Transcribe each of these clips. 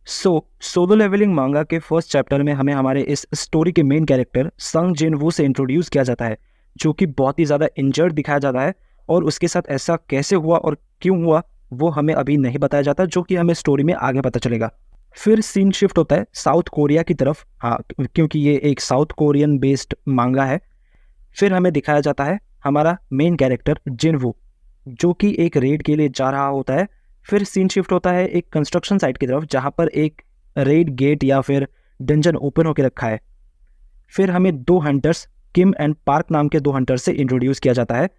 Solo levelling मांगा के first chapter में हमें हमारे इस स्टोरी के मेन कैरेक्टर संग जिन वू से इंट्रोड्यूस किया जाता है, जो कि बहुत ही ज़्यादा इंजर्ड दिखाया जाता है। और उसके साथ ऐसा कैसे हुआ और क्यों हुआ वो हमें अभी नहीं बताया जाता, जो कि हमें स्टोरी में आगे पता चलेगा। फिर सीन शिफ्ट होता है साउथ कोरिया की तरफ, हाँ, क्योंकि ये एक साउथ कोरियन बेस्ड मांगा है। फिर हमें दिखाया जाता है हमारा मेन कैरेक्टर जिन वू, जो कि एक रेड के लिए जा रहा होता है। फिर सीन शिफ्ट होता है एक कंस्ट्रक्शन साइट की तरफ, जहाँ पर एक रेड गेट या फिर डंजन ओपन होकर रखा है। फिर हमें दो हंटर्स, किम एंड पार्क नाम के दो हंटर्स से इंट्रोड्यूस किया जाता है,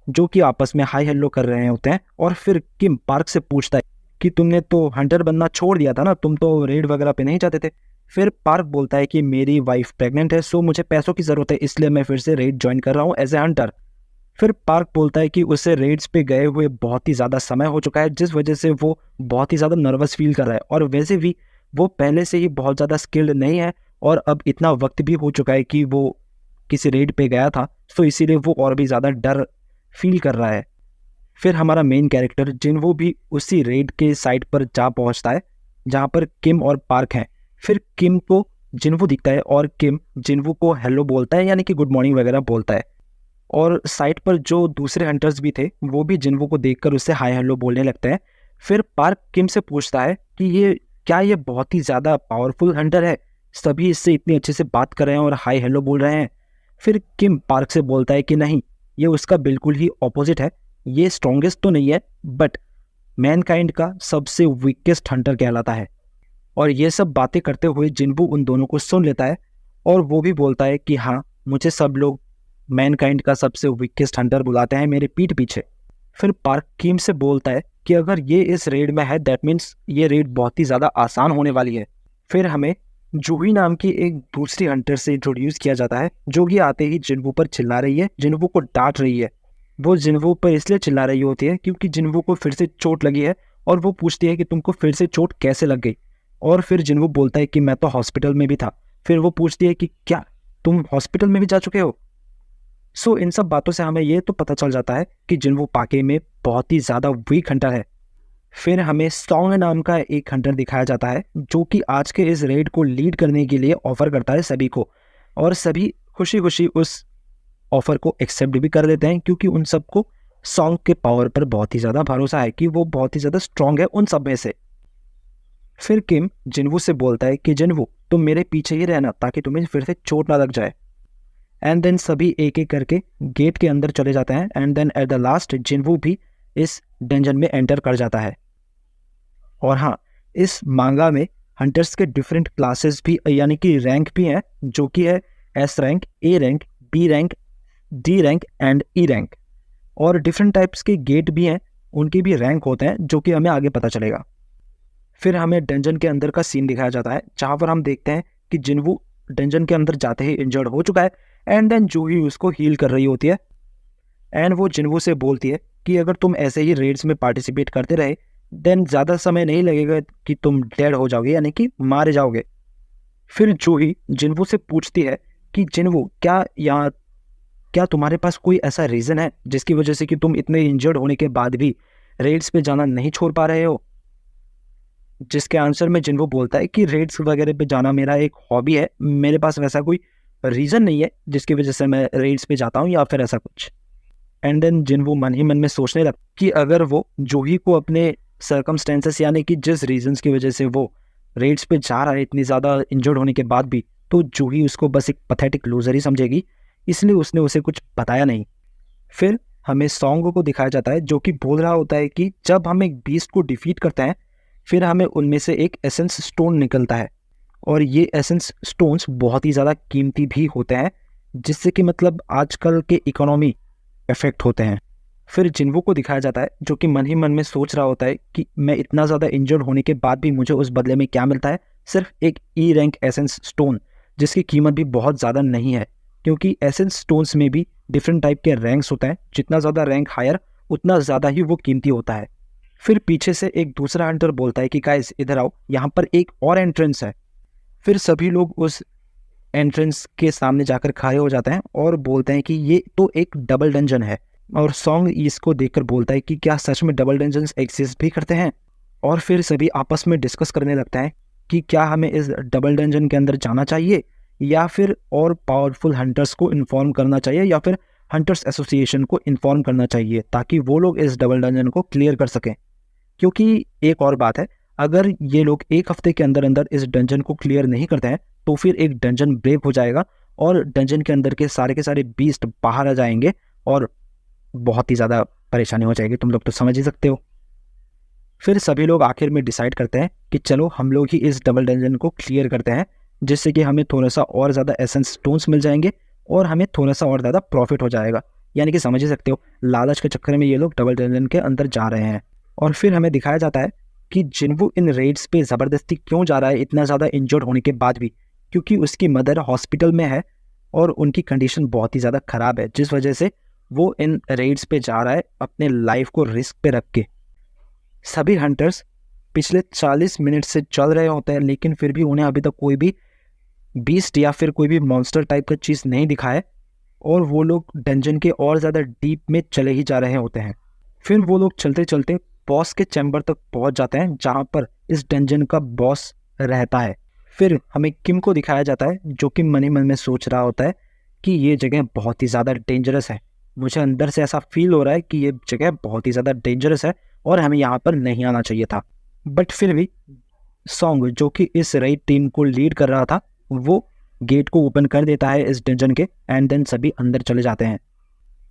जो कि आपस में हाई हेलो कर रहे होते हैं। और फिर किम पार्क से पूछता है कि तुमने तो हंटर बनना छोड़ दिया था ना, तुम तो रेड वगैरह पे नहीं जाते थे। फिर पार्क बोलता है कि मेरी वाइफ प्रेग्नेंट है, सो मुझे पैसों की ज़रूरत है, इसलिए मैं फिर से रेड ज्वाइन कर रहा हूँ एज ए हंटर। फिर पार्क बोलता है कि उसे रेड्स पे गए हुए बहुत ही ज़्यादा समय हो चुका है, जिस वजह से वो बहुत ही ज़्यादा नर्वस फील कर रहा है। और वैसे भी वो पहले से ही बहुत ज़्यादा स्किल्ड नहीं है, और अब इतना वक्त भी हो चुका है कि वो किसी रेड पे गया था, तो इसीलिए वो और भी ज़्यादा डर फील कर रहा है। फिर हमारा मेन कैरेक्टर जिनवो भी उसी रेड के साइट पर जा पहुंचता है, जहाँ पर किम और पार्क हैं। फिर किम को जिनवो दिखता है और किम जिनवो को हेलो बोलता है, यानी कि गुड मॉर्निंग वगैरह बोलता है। और साइट पर जो दूसरे हंटर्स भी थे वो भी जिनवो को देखकर उससे हाय हेलो बोलने लगते हैं। फिर पार्क किम से पूछता है कि ये बहुत ही ज़्यादा पावरफुल हंटर है, सभी इससे इतनी अच्छे से बात कर रहे हैं और हाय हेलो बोल रहे हैं। फिर किम पार्क से बोलता है कि नहीं, ये उसका बिल्कुल ही ऑपोजिट है, ये स्ट्रॉन्गेस्ट तो नहीं है, बट मैनकाइंड का सबसे वीकेस्ट हंटर कहलाता है। और ये सब बातें करते हुए जिनवो उन दोनों को सुन लेता है, और वो भी बोलता है कि हाँ, मुझे सब लोग मैनकाइंड का सबसे वीकेस्ट हंटर बुलाते हैं मेरे पीठ पीछे। फिर पार्क किम से बोलता है कि अगर ये इस रेड में है, दैट मीन्स ये रेड बहुत ही ज़्यादा आसान होने वाली है। फिर हमें जूही नाम की एक दूसरी हंटर से इंट्रोड्यूस किया जाता है, जो कि आते ही जिनवो पर चिल्ला रही है, जिनवो को डांट रही है। वो जिनवो पर इसलिए चिल्ला रही होती है क्योंकि जिनवो को फिर से चोट लगी है, और वो पूछती है कि तुमको फिर से चोट कैसे लग गई। और फिर जिनवो बोलता है कि मैं तो हॉस्पिटल में भी था। फिर वो पूछती है कि क्या तुम हॉस्पिटल में भी जा चुके हो। इन सब बातों से हमें ये तो पता चल जाता है कि जिनवो पाके में बहुत ही ज़्यादा वीक हंटर है। फिर हमें सॉन्ग नाम का एक हंटर दिखाया जाता है, जो कि आज के इस रेड को लीड करने के लिए ऑफर करता है सभी को, और सभी खुशी खुशी उस ऑफर को एक्सेप्ट भी कर लेते हैं, क्योंकि उन सबको सॉन्ग के पावर पर बहुत ही ज़्यादा भरोसा है कि वो बहुत ही ज़्यादा स्ट्रांग है उन सब में से। फिर किम जिनवो से बोलता है कि जिनवो, तुम मेरे पीछे ही रहना ताकि तुम्हें फिर से चोट ना लग जाए। एंड देन सभी एक एक करके गेट के अंदर चले जाते हैं, and then at the last जिनवो भी इस डंजन में एंटर कर जाता है। और हाँ, इस मांगा में हंटर्स के डिफरेंट क्लासेस भी, यानी कि रैंक भी हैं, जो कि है S rank, A rank, B rank, D rank and E rank. और डिफरेंट टाइप्स के गेट भी हैं, उनके भी रैंक होते हैं, जो कि हमें आगे पता चलेगा। फिर हमें डंजन के अंदर का सीन दिखाया जाता है, जहाँ पर हम देखते हैं कि जिनवो डंजन के अंदर जाते ही इंजर्ड हो चुका है, एंड देन जूही उसको हील कर रही होती है। एंड वो जिनवो से बोलती है कि अगर तुम ऐसे ही रेड्स में पार्टिसिपेट करते रहे, देन ज़्यादा समय नहीं लगेगा कि तुम डेड हो जाओगे, यानी कि मारे जाओगे। फिर जूही जिनवो से पूछती है कि जिनवो, क्या तुम्हारे पास कोई ऐसा रीज़न है जिसकी वजह से कि तुम इतने इंजर्ड होने के बाद भी रेड्स पे जाना नहीं छोड़ पा रहे हो। जिसके आंसर में जिनवो बोलता है कि रेड्स वगैरह पे जाना मेरा एक हॉबी है, मेरे पास वैसा कोई रीज़न नहीं है जिसकी वजह से मैं रेड्स पे जाता हूँ या फिर ऐसा कुछ। एंड देन जिनवो मन ही मन में सोचने लगा कि अगर वो जूही को अपने सर्कमस्टेंसेस, यानी कि जिस रीजंस की वजह से वो रेड्स पे जा रहा है इतनी ज़्यादा इंजर्ड होने के बाद भी, तो जूही उसको बस एक पैथेटिक लूजर ही समझेगी, इसलिए उसने उसे कुछ बताया नहीं। फिर हमें सॉन्ग को दिखाया जाता है, जो कि बोल रहा होता है कि जब हम एक बीस्ट को डिफीट करते हैं, फिर हमें उनमें से एक एसेंस स्टोन निकलता है, और ये एसेंस स्टोन्स बहुत ही ज़्यादा कीमती भी होते हैं, जिससे कि मतलब आजकल के इकोनॉमी इफेक्ट होते हैं। फिर जिनवो को दिखाया जाता है, जो कि मन ही मन में सोच रहा होता है कि मैं इतना ज़्यादा इंजर्ड होने के बाद भी मुझे उस बदले में क्या मिलता है, सिर्फ एक ई रैंक एसेंस स्टोन, जिसकी कीमत भी बहुत ज़्यादा नहीं है, क्योंकि एसेंस स्टोन्स में भी डिफरेंट टाइप के रैंक्स होते हैं, जितना ज़्यादा रैंक हायर उतना ज़्यादा ही वो कीमती होता है। फिर पीछे से एक दूसरा हंटर बोलता है कि गाइस इधर आओ, यहाँ पर एक और एंट्रेंस है। फिर सभी लोग उस एंट्रेंस के सामने जाकर खड़े हो जाते हैं और बोलते हैं कि ये तो एक डबल डंजन है। और सॉन्ग इसको देखकर बोलता है कि क्या सच में डबल डंजन्स एग्जिस्ट भी करते हैं। और फिर सभी आपस में डिस्कस करने लगते हैं कि क्या हमें इस डबल डंजन के अंदर जाना चाहिए या फिर और पावरफुल हंटर्स को इन्फॉर्म करना चाहिए या फिर हंटर्स एसोसिएशन को इन्फॉर्म करना चाहिए ताकि वो लोग इस डबल डंजन को क्लियर कर सकें। क्योंकि एक और बात है, अगर ये लोग एक हफ्ते के अंदर अंदर इस डंजन को क्लियर नहीं करते हैं तो फिर एक डंजन ब्रेक हो जाएगा और डंजन के अंदर के सारे बीस्ट बाहर आ जाएंगे और बहुत ही ज़्यादा परेशानी हो जाएगी। तुम लोग तो समझ ही सकते हो। फिर सभी लोग आखिर में डिसाइड करते हैं कि चलो हम लोग ही इस डबल डंजन को क्लियर करते हैं, जिससे कि हमें थोड़ा सा और ज़्यादा एसेंस स्टोन्स मिल जाएंगे और हमें थोड़ा सा और ज़्यादा प्रॉफिट हो जाएगा। यानी कि समझ ही सकते हो, लालच के चक्कर में ये लोग डबल डंजन के अंदर जा रहे हैं। और फिर हमें दिखाया जाता है कि जिन्वू इन रेड्स पे ज़बरदस्ती क्यों जा रहा है इतना ज़्यादा इंजर्ड होने के बाद भी, क्योंकि उसकी मदर हॉस्पिटल में है और उनकी कंडीशन बहुत ही ज़्यादा ख़राब है, जिस वजह से वो इन रेड्स पे जा रहा है अपने लाइफ को रिस्क पे रख के। सभी हंटर्स पिछले 40 मिनट से चल रहे होते हैं लेकिन फिर भी उन्हें अभी तक कोई भी बीस्ट या फिर कोई भी मॉन्स्टर टाइप का चीज़ नहीं दिखा है और वो लोग डंजन के और ज़्यादा डीप में चले ही जा रहे होते हैं। फिर वो लोग चलते चलते बॉस के चैम्बर तक पहुंच जाते हैं जहां पर इस डंजन का बॉस रहता है। फिर हमें किम को दिखाया जाता है जो कि मन ही मन में सोच रहा होता है कि ये जगह बहुत ही ज़्यादा डेंजरस है। मुझे अंदर से ऐसा फील हो रहा है कि ये जगह बहुत ही ज़्यादा डेंजरस है और हमें यहाँ पर नहीं आना चाहिए था। बट फिर भी सॉन्ग जो कि इस रेड टीम को लीड कर रहा था वो गेट को ओपन कर देता है इस डंजन के एंड देन सभी अंदर चले जाते हैं।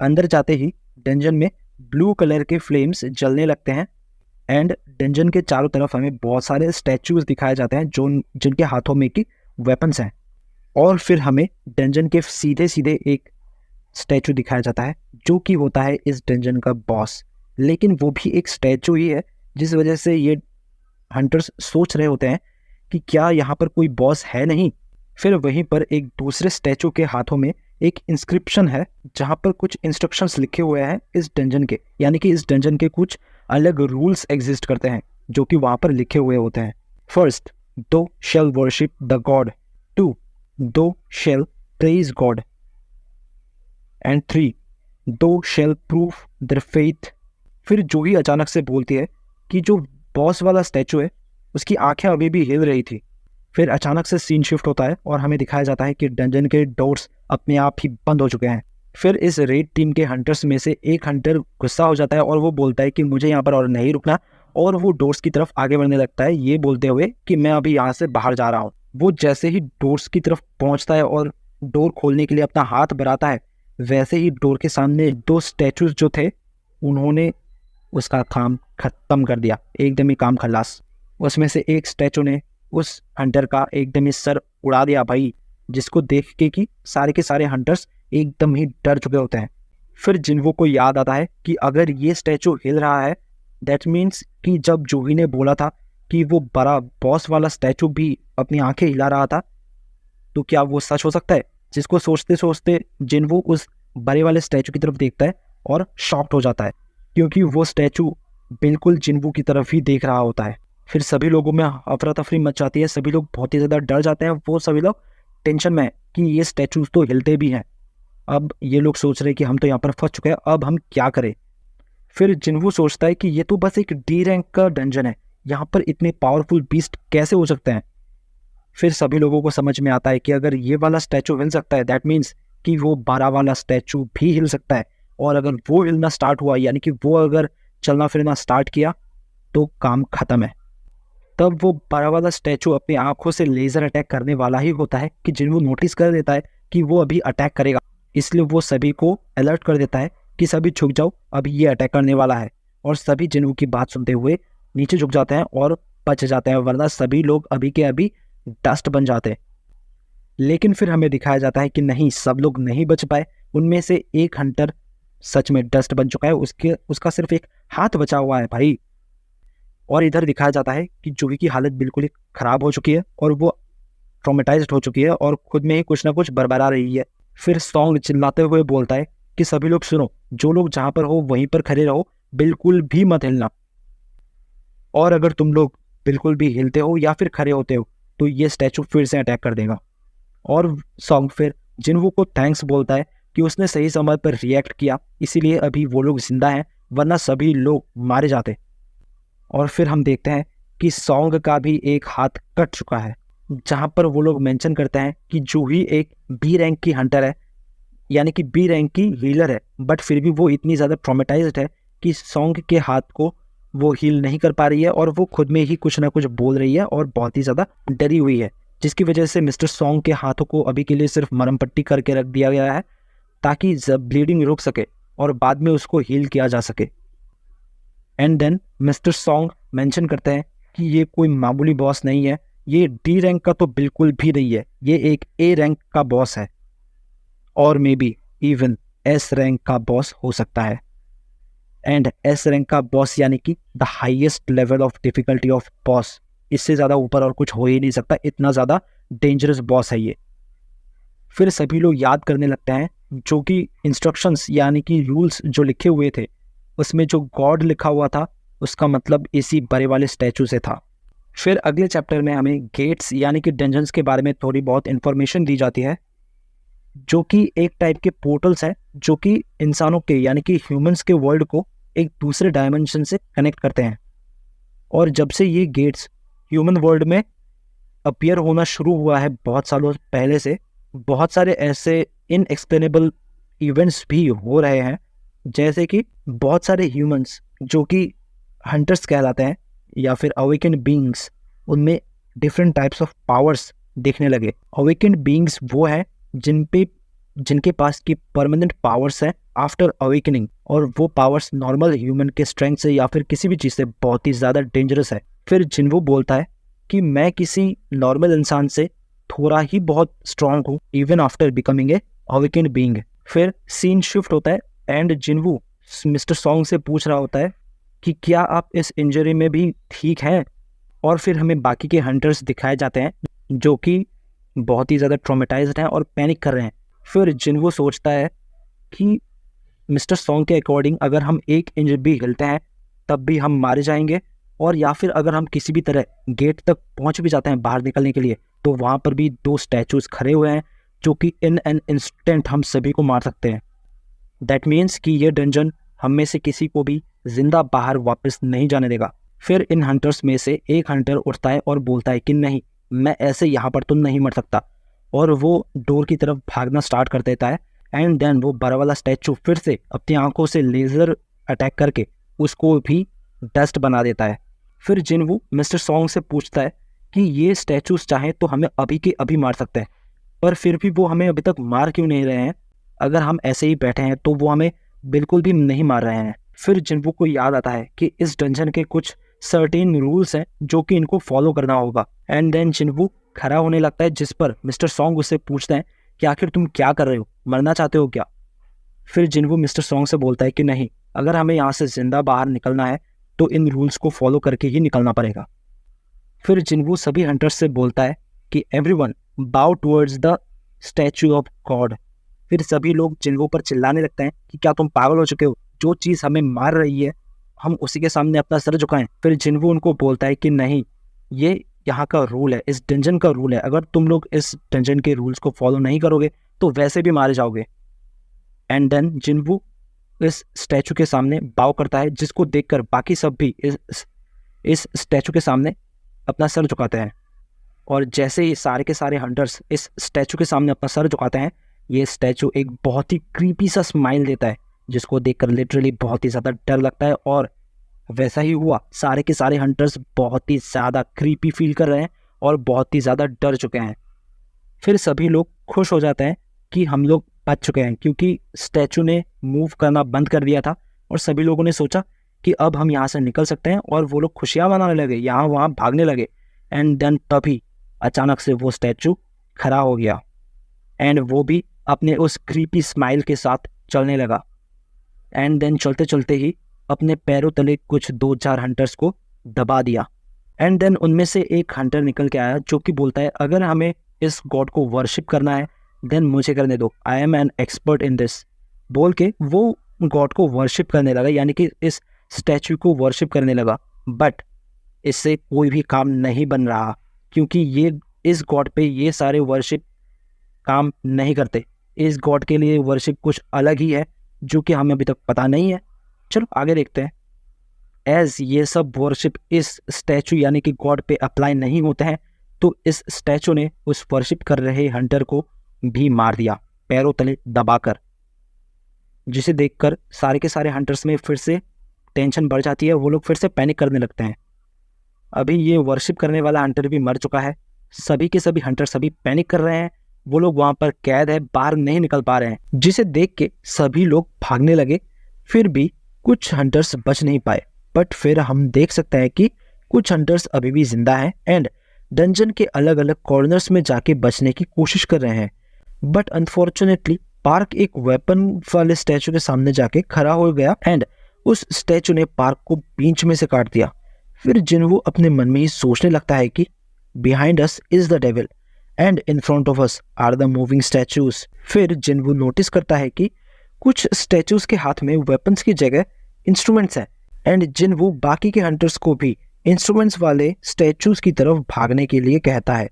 अंदर जाते ही डंजन में ब्लू कलर के फ्लेम्स जलने लगते हैं एंड डंजन के चारों तरफ हमें बहुत सारे स्टैचूज दिखाए जाते हैं जो जिनके हाथों में की वेपन्स हैं। और फिर हमें डंजन के सीधे सीधे एक स्टैचू दिखाया जाता है जो कि होता है इस डंजन का बॉस, लेकिन वो भी एक स्टैचू ही है, जिस वजह से ये हंटर्स सोच रहे होते हैं कि क्या यहाँ पर कोई बॉस है नहीं। फिर वहीं पर एक दूसरे स्टैचू के हाथों में एक इंस्क्रिप्शन है जहाँ पर कुछ इंस्ट्रक्शंस लिखे हुए हैं इस डंजन के, यानी कि इस डंजन के कुछ अलग रूल्स एग्जिस्ट करते हैं जो कि वहाँ पर लिखे हुए होते हैं। फर्स्ट, दो शेल वर्शिप द गॉड, 2 दो शेल प्रेज गॉड एंड 3 दो शेल प्रूव देयर फेथ। फिर जूही अचानक से बोलती है कि जो बॉस वाला स्टैचू है उसकी आंखें अभी भी हिल रही थी। फिर अचानक से सीन शिफ्ट होता है और हमें दिखाया जाता है कि डंजन के डोर्स अपने आप ही बंद हो चुके हैं। फिर इस रेड टीम के हंटर्स में से एक हंटर गुस्सा हो जाता है और वो बोलता है कि मुझे यहाँ पर और नहीं रुकना, और वो डोर्स की तरफ आगे बढ़ने लगता है ये बोलते हुए कि मैं अभी यहाँ से बाहर जा रहा हूँ। वो जैसे ही डोर्स की तरफ पहुँचता है और डोर खोलने के लिए अपना हाथ बढ़ाता है, वैसे ही डोर के सामने 2 स्टैचूज जो थे उन्होंने उसका काम खत्म कर दिया, एकदम ही काम खलास। उसमें से एक स्टैचू ने उस हंटर का एकदम ही सर उड़ा दिया भाई, जिसको देख के कि सारे के सारे हंटर्स एकदम ही डर चुके होते हैं। फिर जिन्वो को याद आता है कि अगर ये स्टैचू हिल रहा है दैट मीन्स कि जब जूही ने बोला था कि वो बड़ा बॉस वाला स्टैचू भी अपनी आंखें हिला रहा था, तो क्या वो सच हो सकता है। जिसको सोचते सोचते जिन्वो उस बड़े वाले स्टैचू की तरफ देखता है और शॉक्ड हो जाता है क्योंकि वो स्टैचू बिल्कुल जिन्वो की तरफ ही देख रहा होता है। फिर सभी लोगों में अफरा तफरी मच जाती है, सभी लोग बहुत ही ज़्यादा डर जाते हैं। वो सभी लोग टेंशन में है कि ये स्टैचूज तो हिलते भी हैं। अब ये लोग सोच रहे हैं कि हम तो यहाँ पर फंस चुके हैं, अब हम क्या करें। फिर जिन्वो सोचता है कि ये तो बस एक डी रैंक का डंजन है, यहाँ पर इतने पावरफुल बीस्ट कैसे हो सकते हैं। फिर सभी लोगों को समझ में आता है कि अगर ये वाला स्टैचू हिल सकता है दैट मीन्स कि वो 12 वाला स्टैचू भी हिल सकता है, और अगर वो हिलना स्टार्ट हुआ यानी कि वो अगर चलना फिरना स्टार्ट किया तो काम खत्म है। तब वो 12 वाला स्टैचू अपनी आंखों से लेजर अटैक करने वाला ही होता है कि जिन्वो नोटिस कर देता है कि वो अभी अटैक करेगा, इसलिए वो सभी को अलर्ट कर देता है कि सभी झुक जाओ, अभी ये अटैक करने वाला है। और सभी जिन्वो की बात सुनते हुए नीचे झुक जाते हैं और बच जाते हैं, वरना सभी लोग अभी के अभी डस्ट बन जाते हैं। लेकिन फिर हमें दिखाया जाता है कि नहीं, सब लोग नहीं बच पाए। उनमें से एक हंटर सच में डस्ट बन चुका है, उसका सिर्फ एक हाथ बचा हुआ है भाई। और इधर दिखाया जाता है कि जूही की हालत बिल्कुल ही खराब हो चुकी है और वो ट्रॉमेटाइज्ड हो चुकी है और खुद में ही कुछ ना कुछ बरबरा रही है। फिर सॉन्ग चिल्लाते हुए बोलता है कि सभी लोग सुनो, जो लोग जहाँ पर हो वहीं पर खड़े रहो, बिल्कुल भी मत हिलना, और अगर तुम लोग बिल्कुल भी हिलते हो या फिर खड़े होते हो तो ये स्टैचू फिर से अटैक कर देगा। और सॉन्ग फिर जिन्वो को थैंक्स बोलता है कि उसने सही समय पर रिएक्ट किया, इसीलिए अभी वो लोग जिंदा हैं, वरना सभी लोग मारे जाते। और फिर हम देखते हैं कि सॉन्ग का भी एक हाथ कट चुका है, जहाँ पर वो लोग मेंशन करते हैं कि जूही एक बी रैंक की हंटर है, यानी कि बी रैंक की हीलर है, बट फिर भी वो इतनी ज़्यादा ट्रॉमेटाइज्ड है कि सॉन्ग के हाथ को वो हील नहीं कर पा रही है और वो खुद में ही कुछ ना कुछ बोल रही है और बहुत ही ज़्यादा डरी हुई है, जिसकी वजह से मिस्टर सॉन्ग के हाथों को अभी के लिए सिर्फ मरहम पट्टी करके रख दिया गया है ताकि ब्लीडिंग रुक सके और बाद में उसको हील किया जा सके। And then mister Song mention करते हैं कि ये कोई मामूली बॉस नहीं है, ये डी रैंक का तो बिल्कुल भी नहीं है, ये एक ए रैंक का बॉस है और may be even S rank का बॉस हो सकता है। एंड एस रैंक का बॉस यानी कि the highest level of difficulty of boss, इससे ज़्यादा ऊपर और कुछ हो ही नहीं सकता, इतना ज़्यादा डेंजरस बॉस है ये। फिर सभी लोग याद करने लगते हैं जो कि इंस्ट्रक्शंस यानी कि रूल्स जो लिखे हुए थे उसमें जो गॉड लिखा हुआ था उसका मतलब इसी बड़े वाले स्टैचू से था। फिर अगले चैप्टर में हमें गेट्स यानी कि डंजन्स के बारे में थोड़ी बहुत इन्फॉर्मेशन दी जाती है, जो कि एक टाइप के पोर्टल्स हैं जो कि इंसानों के यानी कि ह्यूमंस के वर्ल्ड को एक दूसरे डायमेंशन से कनेक्ट करते हैं। और जब से ये गेट्स ह्यूमन वर्ल्ड में अपीयर होना शुरू हुआ है बहुत सालों पहले से, बहुत सारे ऐसे इनएक्सप्लेनेबल इवेंट्स भी हो रहे हैं, जैसे कि बहुत सारे ह्यूमंस जो कि हंटर्स कहलाते हैं या फिर अवेकेंड बीइंग्स, उनमें डिफरेंट टाइप्स ऑफ पावर्स देखने लगे। अवेकेंड बीइंग्स वो हैं जिनके पास की परमानेंट पावर्स हैं आफ्टर अवेकनिंग, और वो पावर्स नॉर्मल ह्यूमन के स्ट्रेंथ से या फिर किसी भी चीज़ से बहुत ही ज़्यादा डेंजरस है। फिर जिन्वो बोलता है कि मैं किसी नॉर्मल इंसान से थोड़ा ही बहुत स्ट्रांग हूँ even after becoming a awakened being. फिर सीन शिफ्ट होता है एंड जिन्वो मिस्टर सॉन्ग से पूछ रहा होता है कि क्या आप इस इंजरी में भी ठीक हैं, और फिर हमें बाकी के हंटर्स दिखाए जाते हैं जो कि बहुत ही ज़्यादा ट्रॉमेटाइज्ड हैं और पैनिक कर रहे हैं। फिर जिन्वो सोचता है कि मिस्टर सॉन्ग के अकॉर्डिंग अगर हम 1 इंच भी हिलते हैं तब भी हम मारे जाएंगे, और या फिर अगर हम किसी भी तरह गेट तक पहुंच भी जाते हैं बाहर निकलने के लिए तो वहाँ पर भी 2 स्टैचूज खड़े हुए हैं जो कि इन एन इंस्टेंट हम सभी को मार सकते हैं। दैट मीन्स कि ये डंजन हम में से किसी को भी जिंदा बाहर वापस नहीं जाने देगा। फिर इन हंटर्स में से एक हंटर उठता है और बोलता है कि नहीं, मैं ऐसे यहाँ पर तो नहीं मर सकता, और वो डोर की तरफ भागना स्टार्ट कर देता है। एंड देन वो बड़ा वाला स्टैचू फिर से अपनी आंखों से लेज़र अटैक करके उसको भी डस्ट बना देता है। फिर जिन्वो मिस्टर सॉन्ग से पूछता है कि ये स्टैचूज चाहें तो हमें अभी के अभी मार सकते हैं, पर फिर भी वो हमें अभी तक मार क्यों नहीं रहे हैं? अगर हम ऐसे ही बैठे हैं तो वो हमें बिल्कुल भी नहीं मार रहे हैं। फिर जिन्वो को याद आता है कि इस डंजन के कुछ सर्टेन रूल्स हैं जो कि इनको फॉलो करना होगा। एंड देन जिन्वो खड़ा होने लगता है, जिस पर मिस्टर सॉन्ग उससे पूछते हैं कि आखिर तुम क्या कर रहे हो, मरना चाहते हो क्या? फिर जिन्वो मिस्टर सॉन्ग से बोलता है कि नहीं, अगर हमें यहाँ से जिंदा बाहर निकलना है तो इन रूल्स को फॉलो करके ही निकलना पड़ेगा। फिर जिन्वो सभी हंटर्स से बोलता है कि एवरीवन बाउ towards the statue of God. फिर सभी लोग जिन्वो पर चिल्लाने लगते हैं कि क्या तुम पागल हो चुके हो, जो चीज़ हमें मार रही है हम उसी के सामने अपना सर झुकाएं। फिर जिन्वो उनको बोलता है कि नहीं, ये यहाँ का रूल है, इस डंजन का रूल है, अगर तुम लोग इस डंजन के रूल्स को फॉलो नहीं करोगे तो वैसे भी मारे जाओगे। एंड देन जिन्वो इस स्टैचू के सामने बाव करता है, जिसको देखकर बाकी सब भी इस स्टैचू के सामने अपना सर झुकाते हैं। और जैसे ही सारे के सारे हंटर्स इस स्टैचू के सामने अपना सर झुकाते हैं, ये स्टैचू एक बहुत ही क्रीपी सा स्माइल देता है, जिसको देखकर लिटरली बहुत ही ज़्यादा डर लगता है। और वैसा ही हुआ, सारे के सारे हंटर्स बहुत ही ज़्यादा क्रीपी फील कर रहे हैं और बहुत ही ज़्यादा डर चुके हैं। फिर सभी लोग खुश हो जाते हैं कि हम लोग बच चुके हैं, क्योंकि स्टैचू ने मूव करना बंद कर दिया था और सभी लोगों ने सोचा कि अब हम यहाँ से निकल सकते हैं, और वो लोग खुशियाँ मनाने लगे, यहाँ वहाँ भागने लगे। एंड देन तभी अचानक से वो स्टैचू खड़ा हो गया एंड वो भी अपने उस क्रीपी स्माइल के साथ चलने लगा। एंड देन चलते चलते ही अपने पैरों तले कुछ 2-4 हंटर्स को दबा दिया। एंड देन उनमें से एक हंटर निकल के आया जो कि बोलता है अगर हमें इस गॉड को वर्शिप करना है देन मुझे करने दो, I am an expert in this. बोल के वो गॉड को वर्शिप करने लगा, यानी कि इस स्टैचू को वर्शिप करने लगा। बट इससे कोई भी काम नहीं बन रहा, क्योंकि ये इस गॉड पे ये सारे वर्शिप काम नहीं करते। इस गॉड के लिए वर्शिप कुछ अलग ही है जो कि हमें अभी तक पता नहीं है। चलो आगे देखते हैं। एज ये सब वर्शिप इस स्टैचू यानी कि गॉड पे अप्लाई नहीं होते हैं, तो इस स्टैचू ने उस वर्शिप कर रहे हंटर को भी मार दिया पैरों तले दबाकर, जिसे देखकर सारे के सारे हंटर्स में फिर से टेंशन बढ़ जाती है। वो लोग फिर से पैनिक करने लगते हैं। अभी ये वर्शिप करने वाला हंटर भी मर चुका है। सभी के सभी हंटर सभी पैनिक कर रहे हैं। वो लोग वहां पर कैद है, बाहर नहीं निकल पा रहे हैं, जिसे देख के सभी लोग भागने लगे। फिर भी कुछ हंटर्स बच नहीं पाए, बट फिर हम देख सकते हैं कि कुछ हंटर्स अभी भी जिंदा हैं एंड डंजन के अलग अलग कॉर्नर्स में जाके बचने की कोशिश कर रहे हैं। बट अनफॉर्चुनेटली पार्क एक वेपन वाले स्टैचू के सामने जाके खड़ा हो गया एंड उस स्टैचू ने पार्क को बीच में से काट दिया। फिर जिनवू अपने मन में ही सोचने लगता है कि behind us is the devil and in front of us are the moving statues. फिर जिनवू नोटिस करता है कि कुछ स्टैचूज के हाथ में वेपन्स की जगह इंस्ट्रूमेंट्स हैं एंड जिनवू बाकी के हंटर्स को भी इंस्ट्रूमेंट्स वाले स्टैचूज की तरफ भागने के लिए कहता है।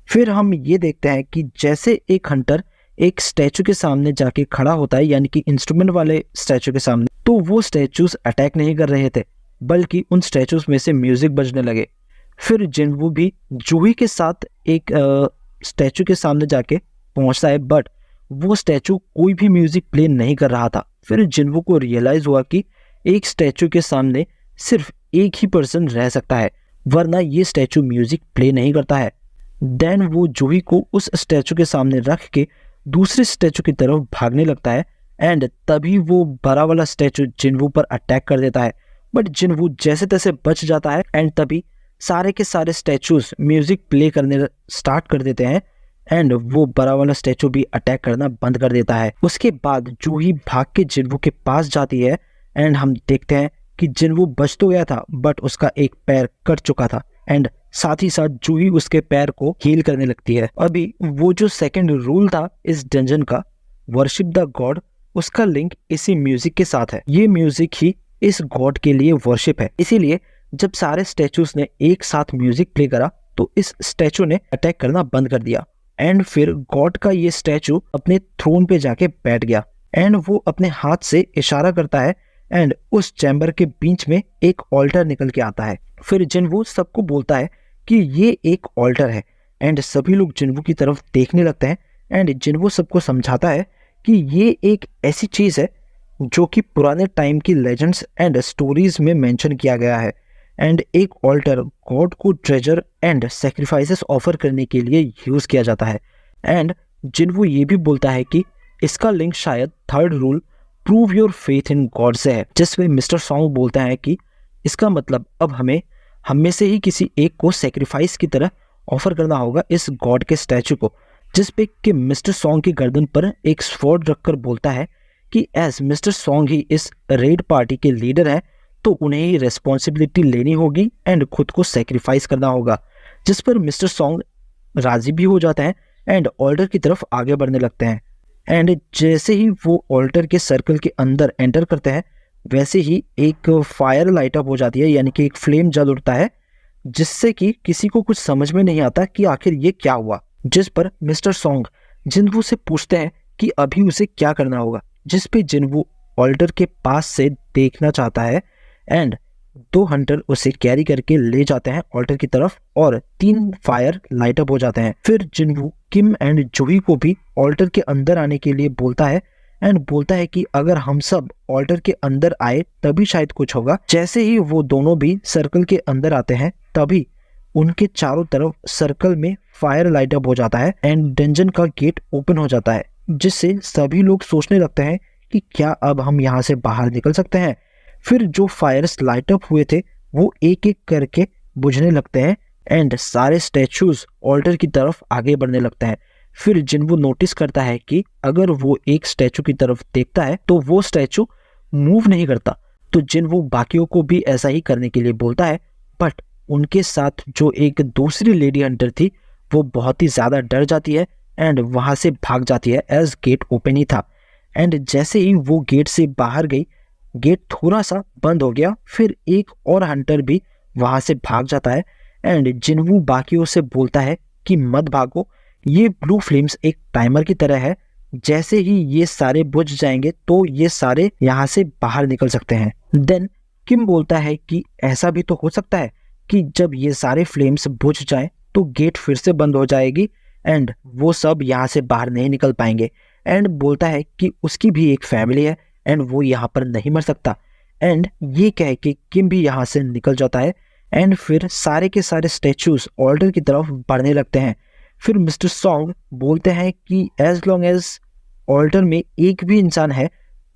फिर हम ये देखते हैं कि जैसे एक हंटर एक स्टैचू के सामने जाके खड़ा होता है, यानी कि इंस्ट्रूमेंट वाले स्टैचू के सामने, तो वो स्टैचूज अटैक नहीं कर रहे थे, बल्कि उन स्टैचूज में से म्यूजिक बजने लगे। फिर जिनवू भी जूही के साथ एक स्टैचू के सामने जाके पहुंचता है, बट वो स्टैचू कोई भी म्यूजिक प्ले नहीं कर रहा था। फिर जिनवू को रियलाइज हुआ कि एक स्टैचू के सामने सिर्फ एक ही पर्सन रह सकता है, वरना ये स्टैचू म्यूजिक प्ले नहीं करता है। देन वो जूही को उस स्टैचू के सामने रख के दूसरे स्टैचू की तरफ भागने लगता है एंड तभी वो बड़ा वाला स्टैचू जिनवू पर अटैक कर देता है, बट जिनवू जैसे तैसे बच जाता है एंड तभी सारे के सारे स्टैचूज म्यूजिक प्ले करने स्टार्ट कर देते हैं एंड वो बड़ा वाला स्टैचू भी अटैक करना बंद कर देता है। उसके बाद जूही भाग के जिनवू के पास जाती है एंड हम देखते हैं कि जिनवू बच तो गया था, बट उसका एक पैर कट चुका था एंड साथ ही साथ जूही उसके पैर को हील करने लगती है। अभी वो जो सेकंड रूल था इस डंजन का, वर्शिप द गॉड, उसका लिंक इसी म्यूजिक के साथ है। ये म्यूजिक ही इस गॉड के लिए वर्शिप है। इसीलिए जब सारे स्टैचूज ने एक साथ म्यूजिक प्ले करा तो इस स्टैचू ने अटैक करना बंद कर दिया एंड फिर गॉड का ये स्टैचू अपने थ्रोन पे जाके बैठ गया एंड वो अपने हाथ से इशारा करता है एंड उस चैम्बर के बीच में एक ऑल्टर निकल के आता है। फिर जिनवू सबको बोलता है कि ये एक ऑल्टर है एंड सभी लोग जिनवू की तरफ देखने लगते हैं एंड जिनवू सबको समझाता है कि ये एक ऐसी चीज़ है जो कि पुराने टाइम की लेजेंड्स एंड स्टोरीज में मेंशन किया गया है एंड एक ऑल्टर गॉड को ट्रेजर एंड सेक्रीफाइसेस ऑफर करने के लिए यूज़ किया जाता है। एंड जिनवू ये भी बोलता है कि इसका लिंक शायद third rule prove your faith in God से है, जिसमें मिस्टर सॉन्ग बोलता है कि इसका मतलब अब हमें हम में से ही किसी एक को सेक्रीफाइस की तरह ऑफर करना होगा इस गॉड के स्टैचू को, जिस पे कि मिस्टर सॉन्ग की गर्दन पर एक स्वॉर्ड रखकर बोलता है कि एज मिस्टर सॉन्ग ही इस रेड पार्टी के लीडर हैं तो उन्हें ही रेस्पॉन्सिबिलिटी लेनी होगी एंड खुद को सेक्रीफाइस करना होगा, जिस पर मिस्टर सॉन्ग राजी भी हो जाते हैं एंड ऑल्टर की तरफ आगे बढ़ने लगते हैं। एंड जैसे ही वो ऑल्टर के सर्कल के अंदर एंटर करते हैं वैसे ही एक फायर लाइट अप हो जाती है, यानी कि एक फ्लेम जल उठता है, जिससे कि किसी को कुछ समझ में नहीं आता कि आखिर ये क्या हुआ। जिस पर मिस्टर सॉन्ग जिनवू से पूछते हैं कि अभी उसे क्या करना होगा, जिस पे जिनवू ऑल्टर के पास से देखना चाहता है एंड दो हंटर उसे कैरी करके ले जाते हैं ऑल्टर की तरफ और 3 फायर लाइट अप हो जाते हैं। फिर जिनवू किम एंड जूही को भी ऑल्टर के अंदर आने के लिए बोलता है एंड बोलता है कि अगर हम सब ऑल्टर के अंदर आए तभी शायद कुछ होगा। जैसे ही वो दोनों भी सर्कल के अंदर आते हैं तभी उनके चारों तरफ सर्कल में फायर लाइट अप हो जाता है एंड डंजन का गेट ओपन हो जाता है, जिससे सभी लोग सोचने लगते हैं कि क्या अब हम यहाँ से बाहर निकल सकते हैं। फिर जो फायर्स लाइट अप हुए थे वो एक एक करके बुझने लगते हैं एंड सारे स्टैचूज ऑल्टर की तरफ आगे बढ़ने लगते हैं। फिर जिनवू नोटिस करता है कि अगर वो एक स्टैचू की तरफ देखता है तो वो स्टैचू मूव नहीं करता, तो जिनवू बाकियों को भी ऐसा ही करने के लिए बोलता है, बट उनके साथ जो एक दूसरी लेडी हंटर थी वो बहुत ही ज़्यादा डर जाती है एंड वहाँ से भाग जाती है एज गेट ओपन ही था। एंड जैसे ही वो गेट से बाहर गई गेट थोड़ा सा बंद हो गया, फिर एक और हंटर भी वहाँ से भाग जाता है एंड जिनवू बाकियों से बोलता है कि मत भागो, ये ब्लू फ्लेम्स एक टाइमर की तरह है, जैसे ही ये सारे बुझ जाएंगे तो ये सारे यहाँ से बाहर निकल सकते हैं। देन किम बोलता है कि ऐसा भी तो हो सकता है कि जब ये सारे फ्लेम्स बुझ जाएं तो गेट फिर से बंद हो जाएगी एंड वो सब यहाँ से बाहर नहीं निकल पाएंगे। एंड बोलता है कि उसकी भी एक फैमिली है एंड वो यहाँ पर नहीं मर सकता। एंड ये कह के किम भी यहाँ से निकल जाता है एंड फिर सारे के सारे स्टैचूज ऑल्टर की तरफ बढ़ने लगते हैं। फिर मिस्टर सॉन्ग बोलते हैं कि एज लॉन्ग एज ऑल्टर में एक भी इंसान है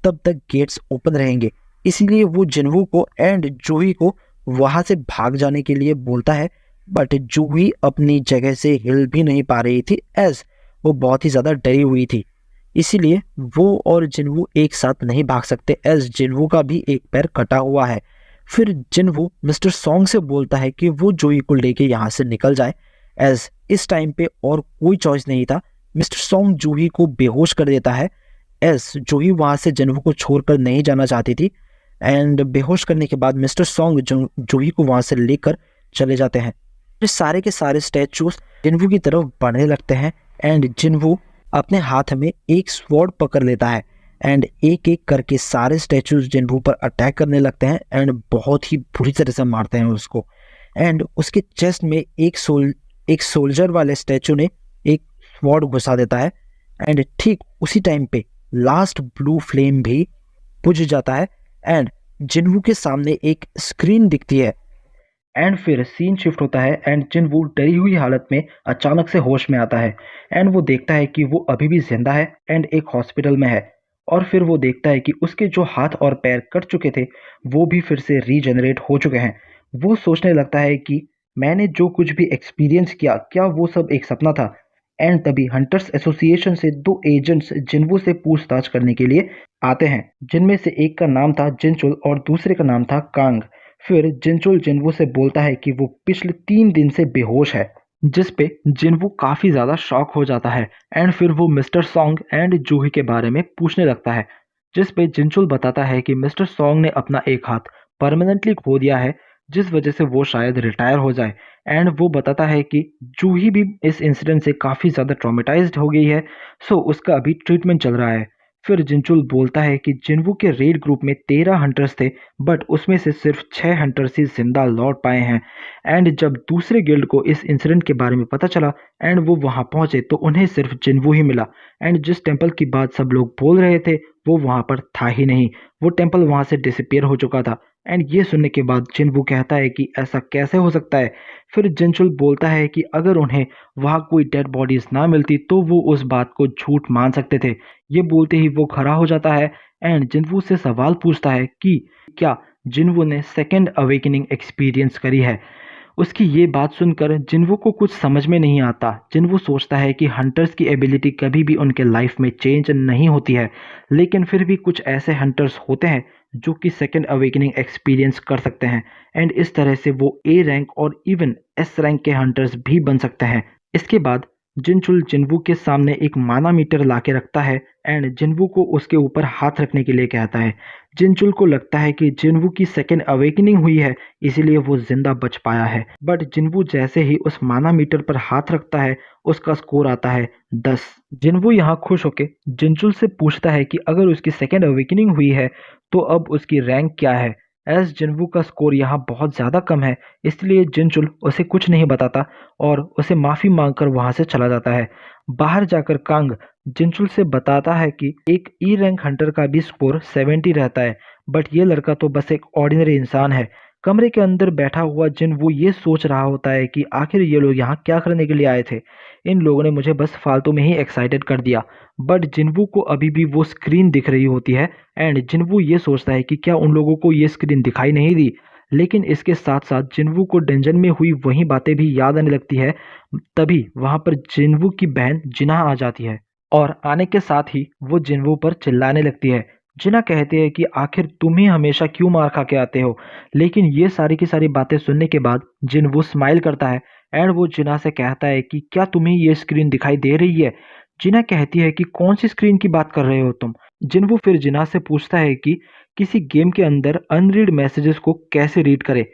तब तक गेट्स ओपन रहेंगे। इसीलिए वो जिनवू को एंड जूही को वहां से भाग जाने के लिए बोलता है, बट जूही अपनी जगह से हिल भी नहीं पा रही थी एज वो बहुत ही ज़्यादा डरी हुई थी। इसीलिए वो और जिनवू एक साथ नहीं भाग सकते एज जिनवू का भी एक पैर कटा हुआ है। फिर जिनवू मिस्टर सॉन्ग से बोलता है कि वो जूही को लेके यहाँ से निकल जाए एज इस टाइम पे और कोई चॉइस नहीं था। मिस्टर सॉन्ग जूही को बेहोश कर देता है एज जूही वहाँ से जिनवू को छोड़कर नहीं जाना चाहती थी। एंड बेहोश करने के बाद मिस्टर सॉन्ग जूही को वहाँ से लेकर चले जाते हैं। फिर सारे के सारे स्टैचूज जिनवू की तरफ बढ़ने लगते हैं एंड जिनवू अपने हाथ में एक स्वॉर्ड पकड़ लेता है एंड एक एक करके सारे स्टैचूज जिनवू पर अटैक करने लगते हैं एंड बहुत ही बुरी तरह से मारते हैं उसको। एंड उसके चेस्ट में एक सोल्जर वाले स्टैचू ने एक स्वॉर्ड घुसा देता है एंड ठीक उसी टाइम पे लास्ट ब्लू फ्लेम भी बुझ जाता है एंड जिनवू के सामने एक स्क्रीन दिखती है। एंड फिर सीन शिफ्ट होता है एंड जिनवू डरी हुई हालत में अचानक से होश में आता है एंड वो देखता है कि वो अभी भी जिंदा है एंड एक हॉस्पिटल में है। और फिर वो देखता है कि उसके जो हाथ और पैर कट चुके थे वो भी फिर से रीजनरेट हो चुके हैं। वो सोचने लगता है कि मैंने जो कुछ भी एक्सपीरियंस किया क्या वो सब एक सपना था। एंड तभी हंटर्स एसोसिएशन से दो एजेंट्स जिनवू से पूछताछ करने के लिए आते हैं, जिनमें से एक का नाम था जिनचुल और दूसरे का नाम था कांग। फिर जिनचुल जिनवू से बोलता है कि वो पिछले 3 दिन से बेहोश है, जिस पे जिनवू काफ़ी ज़्यादा शॉक हो जाता है एंड फिर वो मिस्टर सॉन्ग एंड जूही के बारे में पूछने लगता है, जिस पे जिनचुल बताता है कि मिस्टर सॉन्ग ने अपना एक हाथ परमानेंटली खो दिया है जिस वजह से वो शायद रिटायर हो जाए। एंड वो बताता है कि जूही भी इस इंसिडेंट से काफ़ी ज़्यादा ट्रॉमेटाइज्ड हो गई है, सो उसका अभी ट्रीटमेंट चल रहा है। फिर जिनचुल बोलता है कि जिनवू के रेड ग्रुप में 13 हंटर्स थे बट उसमें से सिर्फ 6 हंटर्स ही जिंदा लौट पाए हैं। एंड जब दूसरे गिल्ड को इस इंसिडेंट के बारे में पता चला एंड वो वहाँ पहुँचे तो उन्हें सिर्फ जिनवू ही मिला एंड जिस टेम्पल की बात सब लोग बोल रहे थे वो वहाँ पर था ही नहीं, वो टेम्पल वहाँ से डिसअपियर हो चुका था। एंड ये सुनने के बाद जिनवू कहता है कि ऐसा कैसे हो सकता है। फिर जिनचुल बोलता है कि अगर उन्हें वहाँ कोई डेड बॉडीज ना मिलती तो वो उस बात को झूठ मान सकते थे। ये बोलते ही वो खड़ा हो जाता है एंड जिनवू से सवाल पूछता है कि क्या जिनवू ने सेकेंड अवेकनिंग एक्सपीरियंस करी है। उसकी ये बात सुनकर जिनवू को कुछ समझ में नहीं आता। जिनवू सोचता है कि हंटर्स की एबिलिटी कभी भी उनके लाइफ में चेंज नहीं होती है, लेकिन फिर भी कुछ ऐसे हंटर्स होते हैं जो कि सेकेंड अवेकनिंग एक्सपीरियंस कर सकते हैं एंड इस तरह से वो ए रैंक और इवन एस रैंक के हंटर्स भी बन सकते हैं। इसके बाद जिनचुल जिनवू के सामने एक माना मीटर ला के रखता है एंड जिनवू को उसके ऊपर हाथ रखने के लिए कहता है। जिनचुल को लगता है कि जिनवू की सेकेंड अवेकनिंग हुई है इसीलिए वो जिंदा बच पाया है, बट जिनवू जैसे ही उस माना मीटर पर हाथ रखता है उसका स्कोर आता है 10। जिनवू यहाँ खुश होके जिनचुल से पूछता है कि अगर उसकी सेकेंड अवेकनिंग हुई है तो अब उसकी रैंक क्या है। एज जिनवू का स्कोर यहाँ बहुत ज़्यादा कम है इसलिए जिनचुल उसे कुछ नहीं बताता और उसे माफ़ी मांगकर वहाँ से चला जाता है। बाहर जाकर कांग जिनचुल से बताता है कि एक ई रैंक हंटर का भी स्कोर 70 रहता है, बट ये लड़का तो बस एक ऑर्डिनरी इंसान है। कमरे के अंदर बैठा हुआ जिनवू ये सोच रहा होता है कि आखिर ये लोग यहाँ क्या करने के लिए आए थे। इन लोगों ने मुझे बस फालतू में ही एक्साइटेड कर दिया। बट जिनवू को अभी भी वो स्क्रीन दिख रही होती है एंड जिनवू ये सोचता है कि क्या उन लोगों को ये स्क्रीन दिखाई नहीं दी। लेकिन इसके साथ साथ जिनवू को डंजन में हुई वही बातें भी याद आने लगती है। तभी वहाँ पर जिनवू की बहन जिना आ जाती है और आने के साथ ही वो जिनवू पर चिल्लाने लगती है। जिना कहती है कि आखिर तुम ही हमेशा क्यों मार खा के आते हो। लेकिन ये सारी की सारी बातें सुनने के बाद जिनवू स्माइल करता है एंड वो जिना से कहता है कि क्या तुम्हें ये स्क्रीन दिखाई दे रही है। जिना कहती है कि कौन सी स्क्रीन की बात कर रहे हो तुम। जिनवू फिर जिना से पूछता है कि किसी गेम के अंदर अनरीड मैसेजेस को कैसे रीड करे।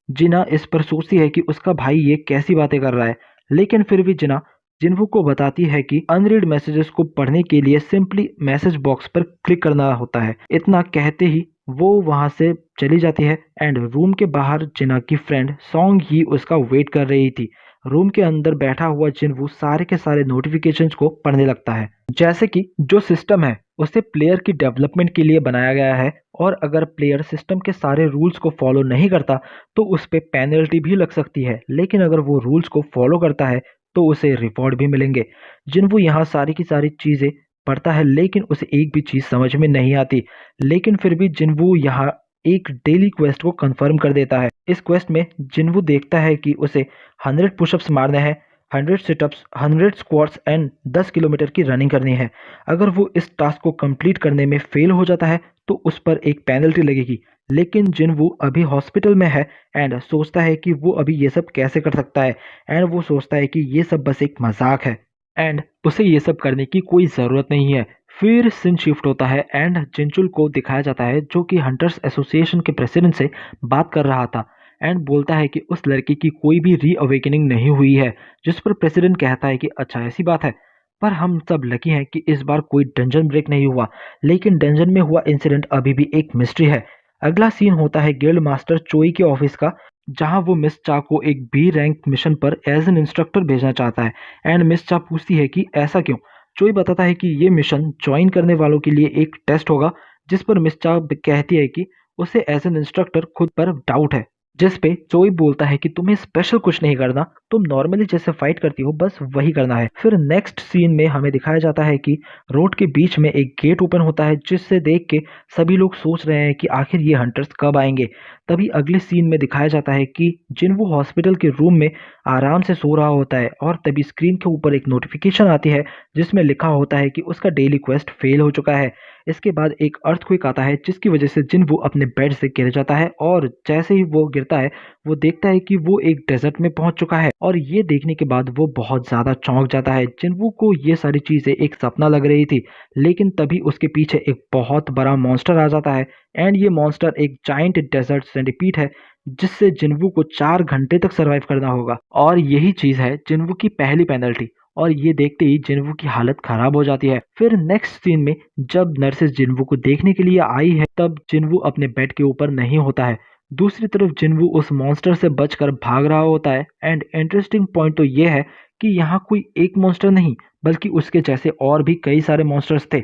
जिना इस पर सोचती है कि उसका भाई ये कैसी बातें कर रहा है, लेकिन फिर भी जिना जिनवू को बताती है कि अनरीड मैसेजेस को पढ़ने के लिए सिंपली मैसेज बॉक्स पर क्लिक करना होता है। इतना कहते ही वो वहाँ से चली जाती है एंड रूम के बाहर जिना की फ्रेंड सॉन्ग ही उसका वेट कर रही थी। रूम के अंदर बैठा हुआ जिनवू सारे के सारे नोटिफिकेशंस को पढ़ने लगता है। जैसे कि जो सिस्टम है उसे प्लेयर की डेवलपमेंट के लिए बनाया गया है, और अगर प्लेयर सिस्टम के सारे रूल्स को फॉलो नहीं करता तो उस पे पेनल्टी भी लग सकती है, लेकिन अगर वो रूल्स को फॉलो करता है तो उसे रिवॉर्ड भी मिलेंगे। जिनवू यहाँ सारी की सारी चीज़ें पढ़ता है लेकिन उसे एक भी चीज़ समझ में नहीं आती, लेकिन फिर भी जिनवू यहाँ एक डेली क्वेस्ट को कंफर्म कर देता है। इस क्वेस्ट में जिनवू देखता है कि उसे 100 पुशअप्स मारने हैं, 100 सिटअप्स, 100 स्क्वाट्स एंड 10 किलोमीटर की रनिंग करनी है। अगर वो इस टास्क को कंप्लीट करने में फेल हो जाता है तो उस पर एक पेनल्टी लगेगी, लेकिन जिनवू अभी हॉस्पिटल में है एंड सोचता है कि वो अभी ये सब कैसे कर सकता है, एंड वो सोचता है कि ये सब बस एक मजाक है एंड उसे ये सब करने की कोई ज़रूरत नहीं है। फिर सीन शिफ्ट होता है एंड जिनचुल को दिखाया जाता है जो कि हंटर्स एसोसिएशन के प्रेसिडेंट से बात कर रहा था एंड बोलता है कि उस लड़की की कोई भी री अवेकनिंग नहीं हुई है, जिस पर प्रेसिडेंट कहता है कि अच्छा ऐसी बात है, पर हम सब लकी हैं कि इस बार कोई डंजन ब्रेक नहीं हुआ, लेकिन डंजन में हुआ इंसिडेंट अभी भी एक मिस्ट्री है। अगला सीन होता है गिल्ड मास्टर चोई के ऑफिस का, जहां वो मिस चा को एक बी रैंक मिशन पर एज एन इंस्ट्रक्टर भेजना चाहता है एंड मिस चा पूछती है कि ऐसा क्यों। चोई बताता है कि ये मिशन ज्वाइन करने वालों के लिए एक टेस्ट होगा, जिस पर मिस चा कहती है कि उसे एज एन इंस्ट्रक्टर खुद पर डाउट है, जिस पे चोई बोलता है कि तुम्हें स्पेशल कुछ नहीं करना, तुम नॉर्मली जैसे फाइट करती हो बस वही करना है। फिर नेक्स्ट सीन में हमें दिखाया जाता है कि रोड के बीच में एक गेट ओपन होता है, जिससे देख के सभी लोग सोच रहे हैं कि आखिर ये हंटर्स कब आएंगे। तभी अगले सीन में दिखाया जाता है कि जिनवू हॉस्पिटल के रूम में आराम से सो रहा होता है और तभी स्क्रीन के ऊपर एक नोटिफिकेशन आती है जिसमें लिखा होता है कि उसका डेली क्वेस्ट फेल हो चुका है। इसके बाद एक अर्थक्वेक आता है जिसकी वजह से जिनवू अपने बेड से गिर जाता है, और जैसे ही वो गिरता है वो देखता है कि वो एक डेजर्ट में पहुंच चुका है, और ये देखने के बाद वो बहुत ज़्यादा चौंक जाता है। जिनवू को ये सारी चीज़ें एक सपना लग रही थी, लेकिन तभी उसके पीछे एक बहुत बड़ा मॉन्स्टर आ जाता है एंड ये मॉन्स्टर एक जाइंट डेजर्ट सेंटीपीड है, जिससे जिनवू को 4 घंटे तक सरवाइव करना होगा, और यही चीज़ है जिनवू की पहली पेनल्टी। और ये देखते ही जिनवू की हालत खराब हो जाती है। फिर नेक्स्ट सीन में जब नर्सेस जिनवू को देखने के लिए आई है तब जिनवू अपने बेड के ऊपर नहीं होता है। दूसरी तरफ जिनवू उस मॉन्स्टर से बचकर भाग रहा होता है एंड इंटरेस्टिंग पॉइंट तो ये है कि यहाँ कोई एक मॉन्स्टर नहीं बल्कि उसके जैसे और भी कई सारे मॉन्स्टर्स थे।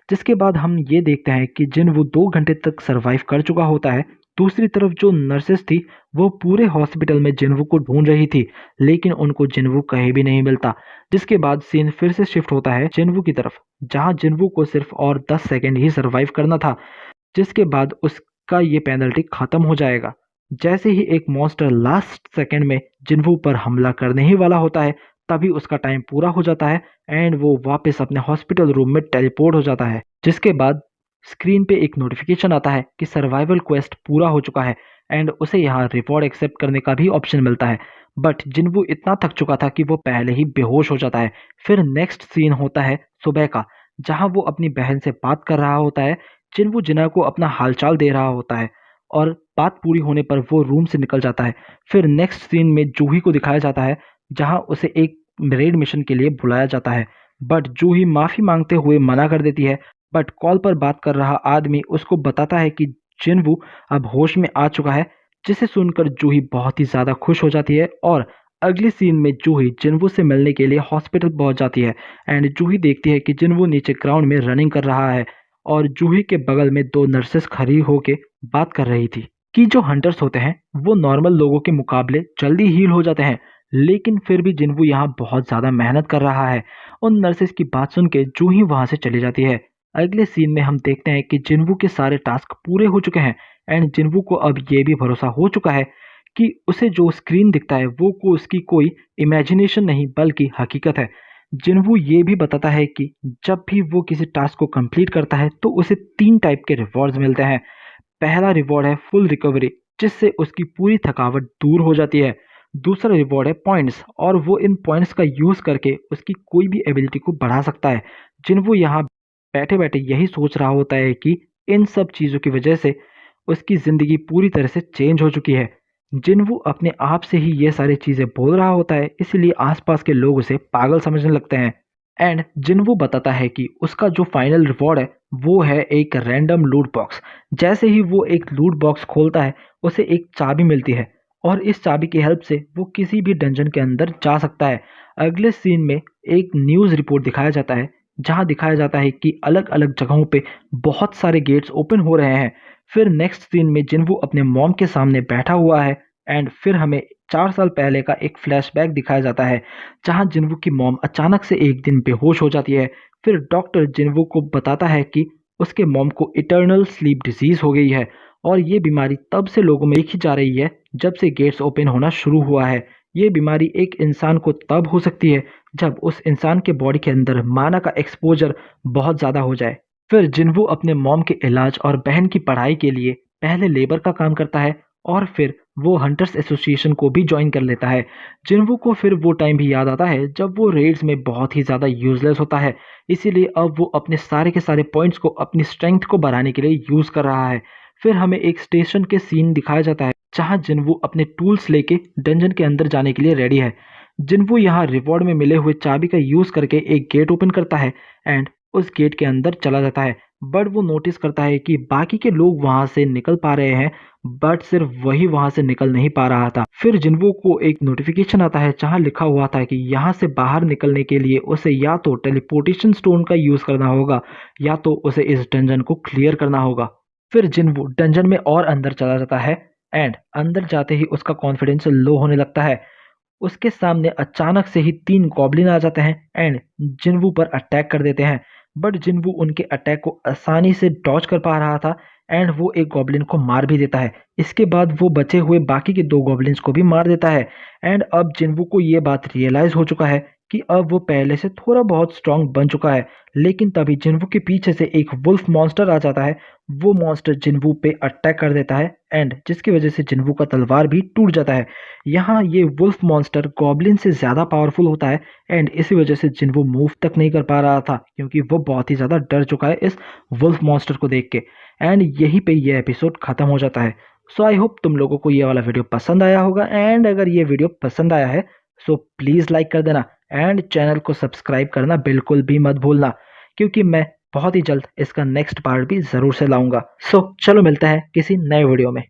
जिसके बाद हम ये देखते हैं कि जिनवू 2 घंटे तक सरवाइव कर चुका होता है। दूसरी तरफ जो नर्सेस थी वो पूरे हॉस्पिटल में जिनवू को ढूंढ रही थी, लेकिन उनको जिनवू कहीं भी नहीं मिलता। जिसके बाद सीन फिर से शिफ्ट होता है जिनवू की तरफ, जहां जिनवू को सिर्फ और 10 सेकंड ही सरवाइव करना था, जिसके बाद उसका ये पेनल्टी खत्म हो जाएगा। जैसे ही एक मॉन्स्टर लास्ट सेकंड में जिनवू पर हमला करने ही वाला होता है तभी उसका टाइम पूरा हो जाता है एंड वो वापस अपने हॉस्पिटल रूम में टेलीपोर्ट हो जाता है। जिसके बाद स्क्रीन पे एक नोटिफिकेशन आता है कि सर्वाइवल क्वेस्ट पूरा हो चुका है एंड उसे यहाँ रिवॉर्ड एक्सेप्ट करने का भी ऑप्शन मिलता है। बट जिनवू इतना थक चुका था कि वो पहले ही बेहोश हो जाता है। फिर नेक्स्ट सीन होता है सुबह का, जहाँ वो अपनी बहन से बात कर रहा होता है। जिनवू जिना को अपना हालचाल दे रहा होता है और बात पूरी होने पर वो रूम से निकल जाता है। फिर नेक्स्ट सीन में जूही को दिखाया जाता है, जहाँ उसे एक रेड मिशन के लिए बुलाया जाता है, बट जूही माफ़ी मांगते हुए मना कर देती है। बट कॉल पर बात कर रहा आदमी उसको बताता है कि जिनवू अब होश में आ चुका है, जिसे सुनकर जूही बहुत ही ज़्यादा खुश हो जाती है। और अगले सीन में जूही जिनवू से मिलने के लिए हॉस्पिटल पहुंच जाती है एंड जूही देखती है कि जिनवू नीचे ग्राउंड में रनिंग कर रहा है और जूही के बगल में 2 नर्सेस खड़ी होके बात कर रही थी कि जो हंटर्स होते हैं वो नॉर्मल लोगों के मुकाबले जल्दी हील हो जाते हैं, लेकिन फिर भी जिनवू यहाँ बहुत ज़्यादा मेहनत कर रहा है। उन नर्सेस की बात सुन के जूही वहाँ से चली जाती है। अगले सीन में हम देखते हैं कि जिनवू के सारे टास्क पूरे हो चुके हैं एंड जिनवू को अब ये भी भरोसा हो चुका है कि उसे जो स्क्रीन दिखता है वो को उसकी कोई इमेजिनेशन नहीं बल्कि हकीकत है। जिनवू ये भी बताता है कि जब भी वो किसी टास्क को कंप्लीट करता है तो उसे 3 टाइप के रिवॉर्ड्स मिलते हैं। पहला रिवॉर्ड है फुल रिकवरी, जिससे उसकी पूरी थकावट दूर हो जाती है। दूसरा रिवॉर्ड है पॉइंट्स, और वो इन पॉइंट्स का यूज़ करके उसकी कोई भी एबिलिटी को बढ़ा सकता है। जिनवू यहाँ बैठे बैठे यही सोच रहा होता है कि इन सब चीज़ों की वजह से उसकी ज़िंदगी पूरी तरह से चेंज हो चुकी है। जिनवू अपने आप से ही ये सारी चीज़ें बोल रहा होता है, इसलिए आसपास के लोग उसे पागल समझने लगते हैं एंड जिनवू बताता है कि उसका जो फाइनल रिवॉर्ड है वो है एक रैंडम लूट बॉक्स। जैसे ही वो एक लूट बॉक्स खोलता है उसे एक चाबी मिलती है और इस चाबी की हेल्प से वो किसी भी डंजन के अंदर जा सकता है। अगले सीन में एक न्यूज़ रिपोर्ट दिखाया जाता है जहां दिखाया जाता है कि अलग अलग जगहों पे बहुत सारे गेट्स ओपन हो रहे हैं। फिर नेक्स्ट सीन में जिनवू अपने मॉम के सामने बैठा हुआ है एंड फिर हमें 4 साल पहले का एक फ्लैशबैक दिखाया जाता है जहां जिनवू की मॉम अचानक से एक दिन बेहोश हो जाती है। फिर डॉक्टर जिनवू को बताता है कि उसके मॉम को इटर्नल स्लीप डिजीज हो गई है और ये बीमारी तब से लोगों में देखी जा रही है जब से गेट्स ओपन होना शुरू हुआ है। ये बीमारी एक इंसान को तब हो सकती है जब उस इंसान के बॉडी के अंदर माना का एक्सपोजर बहुत ज़्यादा हो जाए। फिर जिनवू अपने मॉम के इलाज और बहन की पढ़ाई के लिए पहले लेबर का काम करता है और फिर वो हंटर्स एसोसिएशन को भी ज्वाइन कर लेता है। जिनवू को फिर वो टाइम भी याद आता है जब वो रेड्स में बहुत ही ज़्यादा यूजलेस होता है, इसीलिए अब वो अपने सारे के सारे पॉइंट्स को अपनी स्ट्रेंथ को बढ़ाने के लिए यूज़ कर रहा है। फिर हमें एक स्टेशन के सीन दिखाया जाता है जहां जिनवू अपने टूल्स लेके डंजन के अंदर जाने के लिए रेडी है। जिनवू यहाँ रिवॉर्ड में मिले हुए चाबी का यूज़ करके एक गेट ओपन करता है एंड उस गेट के अंदर चला जाता है। बट वो नोटिस करता है कि बाकी के लोग वहां से निकल पा रहे हैं बट सिर्फ वही वहां से निकल नहीं पा रहा था। फिर जिनवू को एक नोटिफिकेशन आता है जहां लिखा हुआ था कि यहाँ से बाहर निकलने के लिए उसे या तो टेलीपोर्टेशन स्टोन का यूज करना होगा या तो उसे इस डंजन को क्लियर करना होगा। फिर जिनवू डंजन में और अंदर चला जाता है एंड अंदर जाते ही उसका कॉन्फिडेंस लो होने लगता है। उसके सामने अचानक से ही 3 गॉब्लिन आ जाते हैं एंड जिनवू पर अटैक कर देते हैं। बट जिनवू उनके अटैक को आसानी से डॉज कर पा रहा था एंड वो एक गॉब्लिन को मार भी देता है। इसके बाद वो बचे हुए बाकी के 2 गॉब्लिन्स को भी मार देता है एंड अब जिनवू को ये बात रियलाइज हो चुका है कि अब वो पहले से थोड़ा बहुत स्ट्रांग बन चुका है। लेकिन तभी जिनवू के पीछे से एक वुल्फ मॉन्स्टर आ जाता है। वो मॉन्स्टर जिनवू पे अटैक कर देता है एंड जिसकी वजह से जिनवू का तलवार भी टूट जाता है। यहाँ ये वुल्फ मॉन्स्टर गॉब्लिन से ज़्यादा पावरफुल होता है एंड इसी वजह से जिनवू मूव तक नहीं कर पा रहा था क्योंकि वो बहुत ही ज़्यादा डर चुका है इस वुल्फ मॉन्स्टर को देख के। एंड यहीं पे ये एपिसोड ख़त्म हो जाता है। सो आई होप तुम लोगों को ये वाला वीडियो पसंद आया होगा एंड अगर ये वीडियो पसंद आया है सो प्लीज़ लाइक कर देना एंड चैनल को सब्सक्राइब करना बिल्कुल भी मत भूलना क्योंकि मैं बहुत ही जल्द इसका नेक्स्ट पार्ट भी ज़रूर से लाऊंगा। सो चलो मिलता है किसी नए वीडियो में।